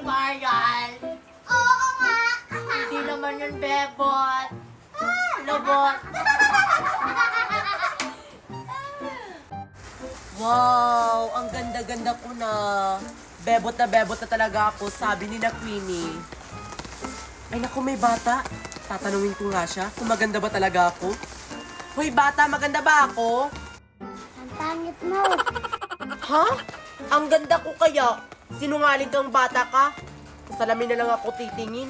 Marian! Oo nga! Hindi naman yun bebot. Lobot. Wow! Ang ganda-ganda ko na. Bebot na talaga ako, sabi ni na Queenie. Ay naku, may bata. Tatanungin ko nga siya kung maganda ba talaga ako. Hoy bata, maganda ba ako? Ang pangit mo. Ha? Ang ganda ko kaya? Sinungaling kang bata ka? Sa salamin na lang ako titingin.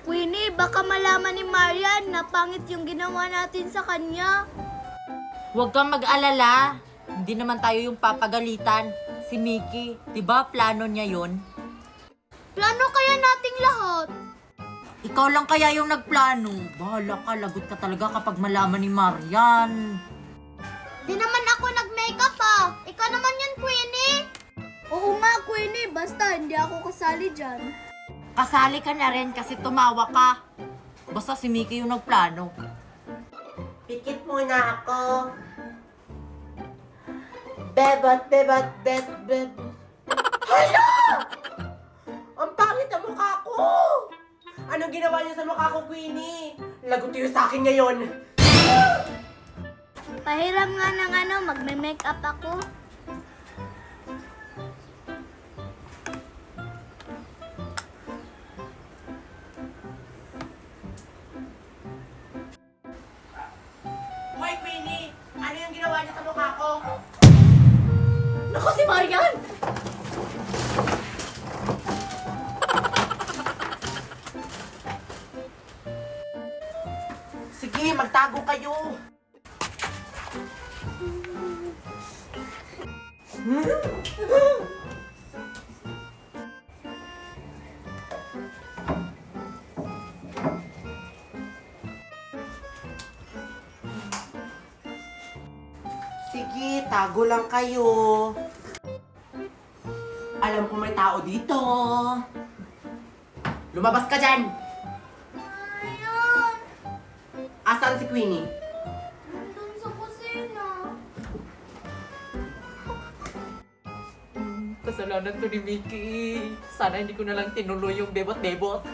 Queenie, baka malaman ni Marian na pangit yung ginawa natin sa kanya. Huwag kang mag-alala. Hindi naman tayo yung papagalitan. Si Mickey, di ba plano niya yon? Plano kaya nating lahat? Ikaw lang kaya yung nagplano. Bahala ka, lagot ka talaga kapag malaman ni Marian. Di naman ako nag-makeup ah. Ikaw naman yan, Queenie. Oo nga, Queenie. Basta hindi ako kasali dyan. Kasali ka na rin kasi tumawa ka. Basta si Mickey yung nagplano. Pikit muna ako. Bebot. Hala! Ang pangit ang mukha ko! Anong ginawa niya sa mukha ko, Queenie? Lagot yun sa akin ngayon. Pahiram nga ng magme-makeup ako. Hoy, Queenie! Ano yung ginawa niya sa mukha ko? Naku, si Marian! Sige, magtago kayo. Sige, tago lang kayo. Alam ko may tao dito. Lumabas ka dyan! Marian! Asan si Queenie? Nandun sa kusina. Kasalanan to ni Mickey. Sana hindi ko na lang tinuloy yung bebot-bebot.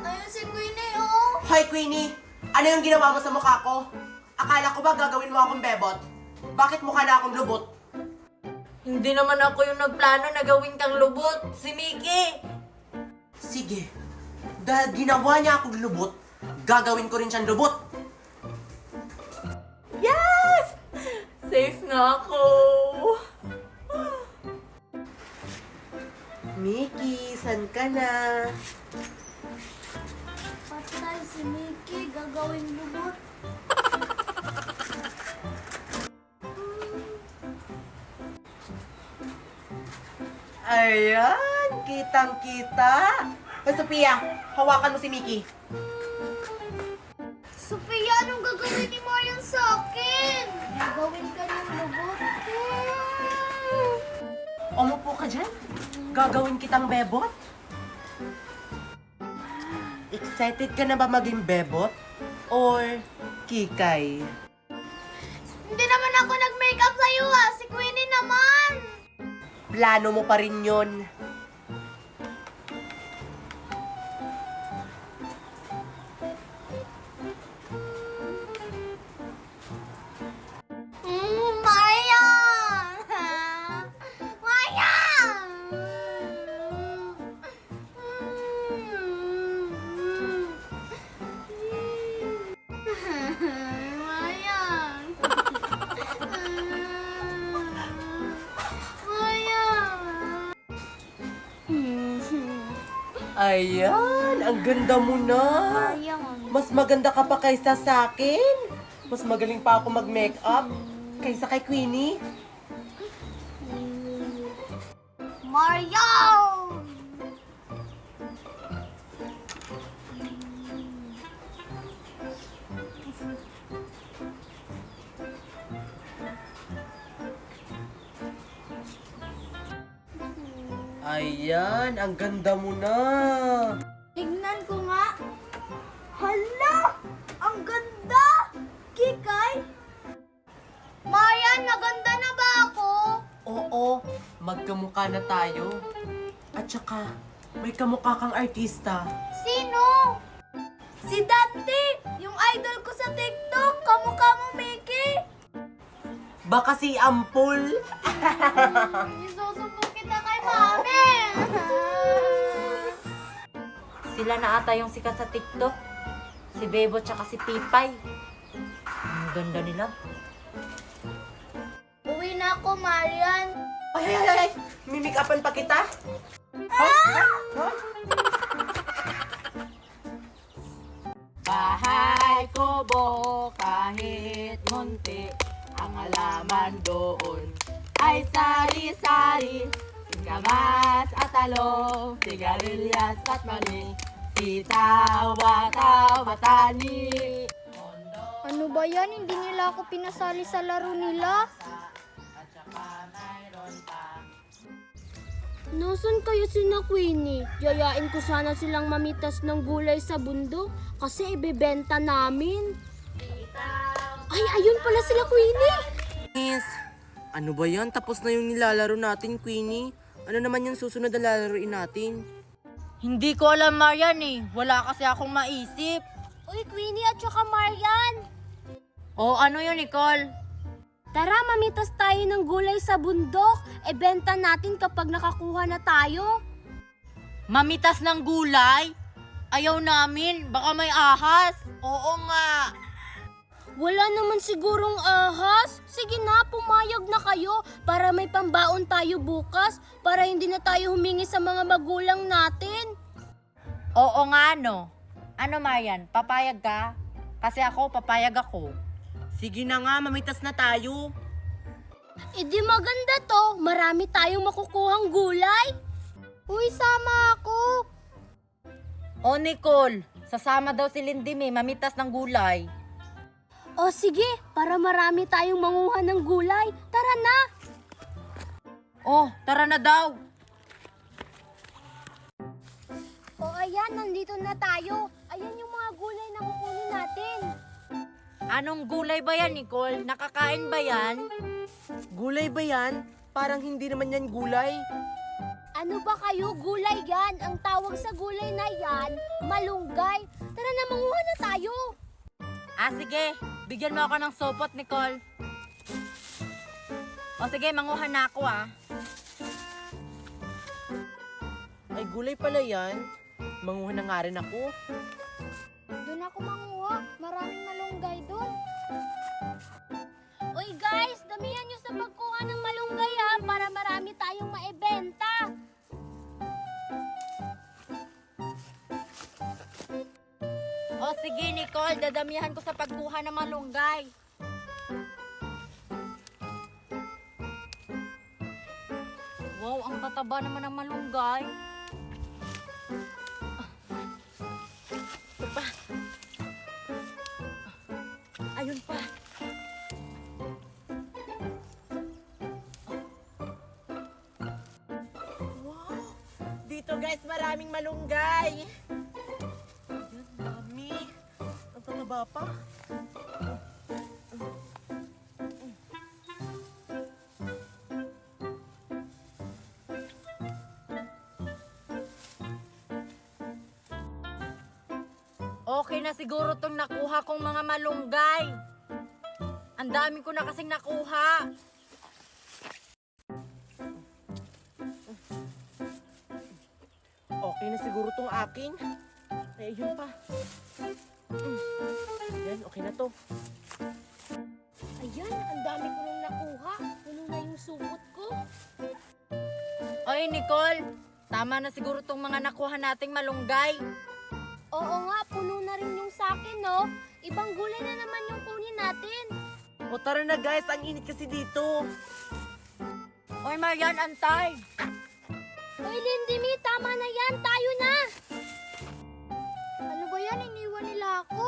Ayun si Queenie, oh. Hoy, Queenie! Ano yung ginawa mo sa mukha ko? Akala ko ba gagawin mo akong bebot? Bakit mukha na akong lubot? Hindi naman ako yung nagplano na gawin kang lubot. Si Mickey! Sige. Dahil ginawa niya akong lubot, gagawin ko rin siyang lubot. Yes! Safe na ako! Mickey, san ka na? Patay si Mickey, gagawin lubot. Ayan, kitang-kita. Hoy, Sophia, hawakan mo si Mickey. Sophia, anong gagawin ni Marian sa akin? Gagawin ka ng lubot. Umupo ka dyan. Gagawin kitang bebot. Excited ka na ba maging bebot? Or kikay? Hindi naman ako nag-makeup sa'yo ah. Si Queenie naman. Plano mo pa rin yun. Marian! Marian! Marian! Ayan, ang ganda mo na. Mas maganda ka pa kaysa sa akin. Mas magaling pa ako mag-makeup kaysa kay Queenie. Marian! Ayan, ang ganda mo na. Tignan ko nga. Hala! Ang ganda! Kikay? Marian, maganda na ba ako? Oo, magkamukha na tayo. At saka, may kamukha kang artista. Sino? Si Dante! Yung idol ko sa TikTok! Kamukha mo, Mickey! Baka si Ampul. Isusumbong kita kay Mami! Sila na ata yung sikat sa TikTok. Si Bebo tsaka si Pipay. Ang ganda nila. Uwi na ako, Marian. Ay! Mimikapan pa kita? Ha? Bahay kubo kahit munti, ang halaman doon ay sari-sari. Singkamas at talong, sigarilyas at mani, sitaw, bataw, matani. Ano ba yan? Hindi nila ako pinasali sa laro nila? Nasaan kayo sina Queenie? Yayain ko sana silang mamitas ng gulay sa bundok kasi ibebenta namin. Ay, ayun pala sila, Queenie! Miss, ano ba yan? Tapos na yung nilalaro natin, Queenie. Ano naman yung susunod na lalaroin natin? Hindi ko alam, Marian eh. Wala kasi akong maisip. Uy, Queenie at saka Marian! O ano yun, Nicole? Tara, mamitas tayo ng gulay sa bundok. Ibenta natin kapag nakakuha na tayo. Mamitas ng gulay? Ayaw namin. Baka may ahas. Oo nga. Wala naman sigurong ahas. Sige na, pumayag na kayo para may pambaon tayo bukas para hindi na tayo humingi sa mga magulang natin. Oo nga, no. Ano, Marian? Papayag ka? Kasi ako, papayag ako. Sige na nga, mamitas na tayo. E di maganda to, marami tayong makukuhang gulay. Uy, sama ako. O, Nicole, sasama daw si Lindy May mamitas ng gulay. O sige, para marami tayong manguha ng gulay. Tara na. Oh, tara na daw. O ayan, nandito na tayo. Ayan yung mga gulay na kukunin natin. Anong gulay ba yan, Nicole? Nakakain ba yan? Gulay ba yan? Parang hindi naman yan gulay. Ano ba kayo? Gulay yan. Ang tawag sa gulay na yan, malunggay. Tara na, manguha na tayo. Ah, sige. Bigyan mo ako ng sopot, Nicole. O sige, manguha na ako ah. Ay, gulay pala yan. Manguha na nga rin ako. Doon ako manguha. Maraming malunggay doon. Uy guys, damihan nyo sa pagkuha ng malunggay ha, para marami tayong maibenta. O sige, Nicole. Dadamihan ko sa pagkuha ng malunggay. Wow, ang tataba naman ng malunggay. Ito pa. Ayun pa. Wow! Dito guys, maraming malunggay. Ayan, dami. Ang tataba pa. Okay na siguro tong nakuha kong mga malunggay. Ang dami ko na kasing nakuha. Okay na siguro tong akin. Ay, yun pa. Yan, okay na to. Ayan, ang dami ko nung nakuha. Puno na yung sumot ko. Oy, Nicole. Tama na siguro tong mga nakuha nating malunggay. Oo nga, puno na rin yung sakin, no? Ibang gulay na naman yung kunin natin. O tara na guys, ang init kasi dito. Oy, Marian, antay. Uy, Lindy Mi, tama na yan. Tayo na. Ano ba yan? Iniwan nila ako.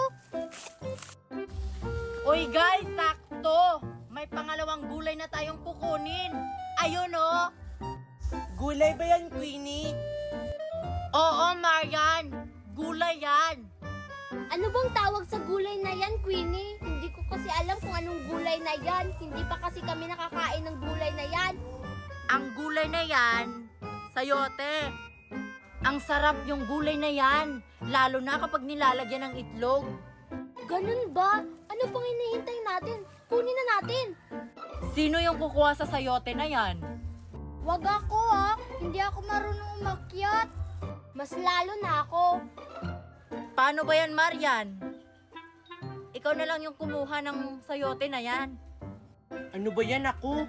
Oy, guys, sakto. May pangalawang gulay na tayong kukunin. Ayun, oh. Gulay ba yan, Queenie? Oo, Marian. Gulay yan. Ano bang tawag sa gulay na yan, Queenie? Hindi ko kasi alam kung anong gulay na yan. Hindi pa kasi kami nakakain ng gulay na yan. Ang gulay na yan, sayote. Ang sarap yung gulay na yan, lalo na kapag nilalagyan ng itlog. Ganun ba? Ano pang hinihintay natin? Kunin na natin. Sino yung kukuha sa sayote na yan? Wag ako ha. Hindi ako marunong umakyat. Mas lalo na ako. Paano ba yan, Marian? Ikaw na lang yung kumuha ng sayote na yan. Ano ba yan ako?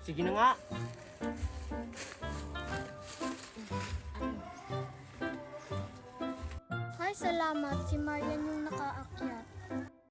Sige na nga. Ay, salamat. Si Marian yung nakaakyat.